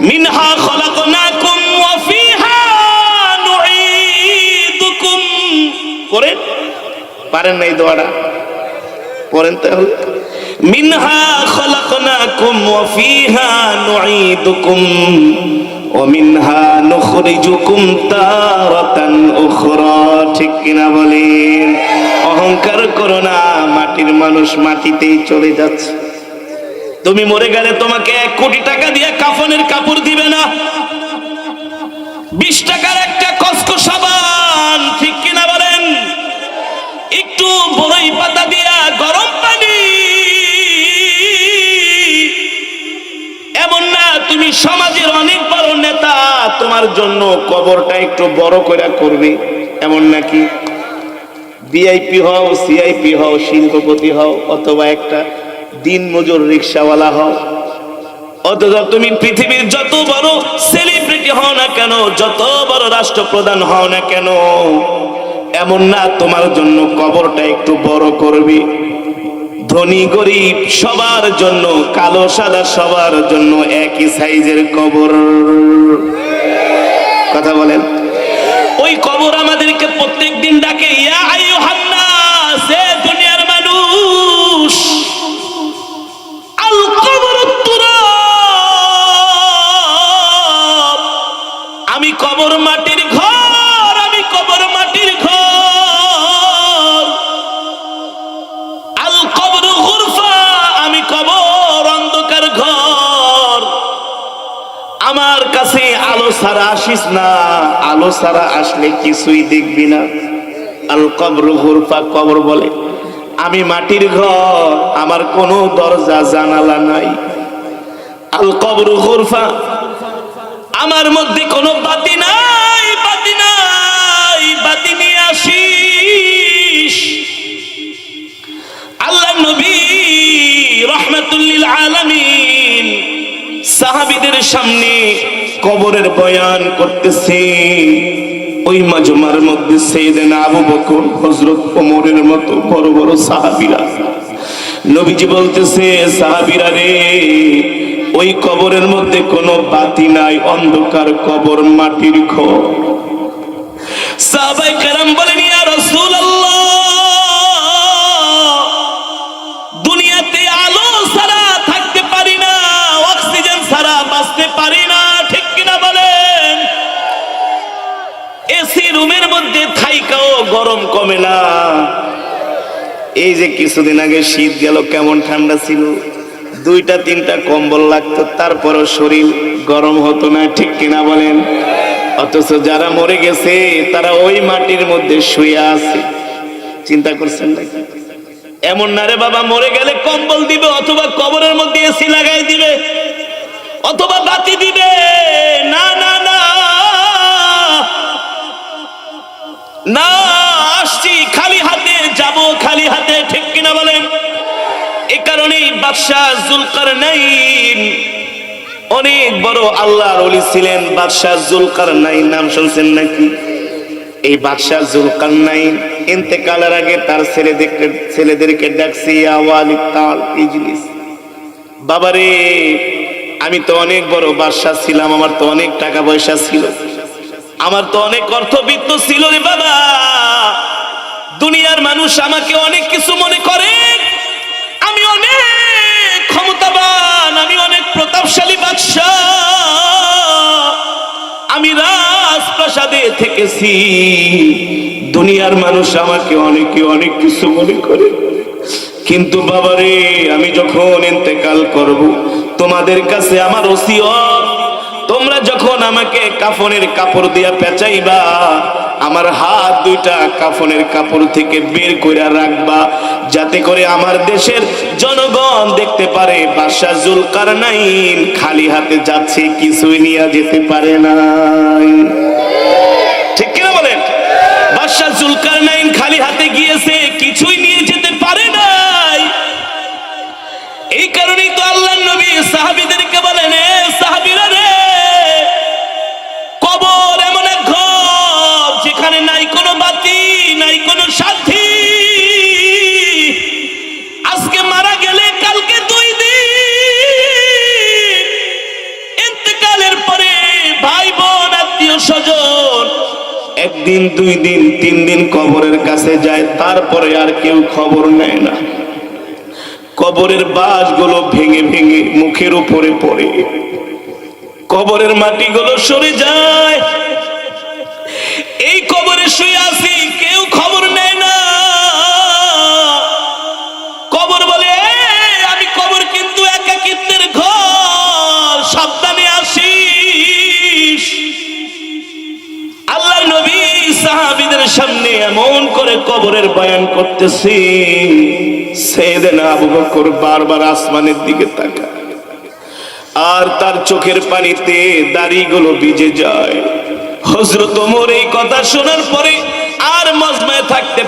মিনহা খলাকনাকুম ওয়া ফিহা নুঈদুকুম। করেন, পারেন না এই দোয়াটা? পড়েন তাহলে। মিনহা খলাকনাকুম ওয়া ফিহা নুঈদুকুম ওয়া মিনহা নুখরিজুকুম তারাতান উখরা। ঠিক কিনা বলেন? অহংকার করো না, মাটির মানুষ মাটিতেই চলে যাচ্ছে। তুমি মরে গেলে তোমাকে 1 কোটি টাকা দিয়ে কাফনের কাপড় দিবে না, 20 টাকার একটা কসকো সাবান, ঠিক কিনা বলেন? একটু বড়ই পাতা দিয়া গরম পানি। এমন না তুমি সমাজের অনেক বড় নেতা, তোমার জন্য কবরটা একটু বড় করে করবে, এমন নাকি? ভিআইপি হও, সিআইপি হও, শিল্পপতি হও, অথবা একটা দিন মজুর রিক্সাওয়ালা হও, অথবা তুমি পৃথিবীর যত বড় সেলিব্রিটি হও না কেন, যত বড় রাষ্ট্রপ্রধান হও না কেন, এমন না তোমার জন্য কবরটা একটু বড় করবে। ধনী গরিব সবার জন্য, কালো সাদা সবার জন্য একই সাইজের কবর। কথা বলেন? ওই কবর আমাদেরকে প্রত্যেকদিন ডাকে, ইয়া আইয়ুহান নাস, হে দুনিয়ার মানুষ, আল কবরুত তুরাব, আমি কবর মাটির ঘর, আমি কবর মাটির ঘর। আল কবর গুরফা, আমি কবর অন্ধকার ঘর। আমার কাছে আলো ছাড়া আসিস না, আলো ছাড়া আসলে কিছুই দেখবি না। আল কবর গুরফা, কবর বলে আমি মাটির ঘর, আমার কোনো দরজা জানালা নাই। আল কবর গুরফা, আমার মধ্যে কোনো বাতি নাই, বাতি নাই, বাতি নিয়ে আসিস। আল্লাহ নবী রাহমাতুল লিল আলামিন সাহাবীদের সামনে কবরের বয়ান করতেছে। ওই মাজমার মধ্যে সাইয়েদনা আবু বকর, হযরত ওমরের মতো বড় বড় সাহাবীরা। নবীজি বলতেছে, সাহাবীরা রে, ওই কবরের মধ্যে কোনো বাতি নাই, অন্ধকার কবর, মাটির ঘর। সাহাবায়ে কেরাম বলেন, ইয়া রাসূলুল্লাহ, দুনিয়াতে আলো ছাড়া থাকতে পারি না, অক্সিজেন ছাড়া বাঁচতে পারি না, ঠিক কিনা বলেন? এসি রুমের মধ্যে থাইকাও গরম কমে না। এই যে কিছুদিন আগে শীত গেল, কেমন ঠান্ডা ছিল, 2টা-3টা কম্বল লাগতো, তারপরও শরীর গরম হতো না, ঠিক কিনা বলেন? অথচ যারা মরে গেছে তারা ওই মাটির মধ্যে শুয়ে আছে। চিন্তা করছেন নাকি? এমন না রে বাবা, মরে গেলে কম্বল দিবে, অথবা কবরের মধ্যে এসি লাগাই দিবে, অথবা বাতি দিবে। না না না না, আসছি খালি হাতে, যাব খালি হাতে, ঠিক কিনা বলেন? এ কারণেই বাদশাহ জুলকারনাইন অনেক বড় আল্লাহর ওলি ছিলেন। বাদশাহ জুলকারনাইন নাম শুনছেন নাকি? এই বাদশাহ জুলকারনাইন ইন্তেকালের আগে তার ছেলেদেরকে ডাকছে, ইয়া ওয়ালিদ তাল ইজলিস। বাবারে, আমি তো অনেক বড় বাদশাহ ছিলাম, আমার তো অনেক টাকা পয়সা ছিল, আমার তো অনেক অর্থবিত্ত ছিল রে বাবা। দুনিয়ার মানুষ আমাকে অনেক কিছু মনে করে, আমি অনেক ক্ষমতাবান, আমি অনেক প্রতাপশালী বাদশাহ, আমি রাজপ্রাসাদে থেকেছি, দুনিয়ার মানুষ আমাকে অনেক কিছু মনে করে। কিন্তু বাবারে, আমি যখন ইন্তেকাল করব, তোমাদের কাছে আমার ওসিয়ত, তোমরা যখন আমাকে কাফনের কাপড় দিয়া পেঁচাইবা, আমার হাত 2টা কাফনের কাপড় থেকে বের করে রাখবা, যাতে করে আমার দেশের জনগণ দেখতে পারে বাদশাহ জুলকারনাইন খালি হাতে যাচ্ছে, কিছুই নিয়ে যেতে পারে নাই। ঠিক কিনা বলেন? বাদশাহ জুলকারনাইন খালি হাতে গিয়েছে, কিছুই নিয়ে যেতে পারে নাই। এই কারণেই তো আল্লাহর নবী সাহাবীদেরকে বলেন, এ সাহাবীরা রে, কবর এমন এক ঘর যেখানে নাই কোনো বাতি, নাই কোনো সাথী। আজকে মারা গেলে কালকে 2 দিন, ইন্তেকালের স্বজন একদিন, 2 দিন, 3 দিন কবরের কাছে যায়, তারপরে আর কেউ খবর নেয় না। কবরের বাঁশগুলো ভেঙে ভেঙে মুখের উপরে পড়ে, কবরের মাটিগুলো সরে যায়। এই কবরে শুয়ে আছি, কেউ খবর নেয় না। কবর বলে, আমি কবর কিন্তু একাকিত্বের ঘর, সাবধানে আসিস। আল্লাহর নবী সাহাবীদের সামনে এমন করে কবরের বয়ান করতেছি, সাইয়েদনা আবু বকর বারবার আসমানের দিকে তাকায়, আর তার চোখের পানিতে দাড়িগুলো ভিজে যায়। হযরত ওমর এই কথা শোনার পরে আর মজমায় থাকতে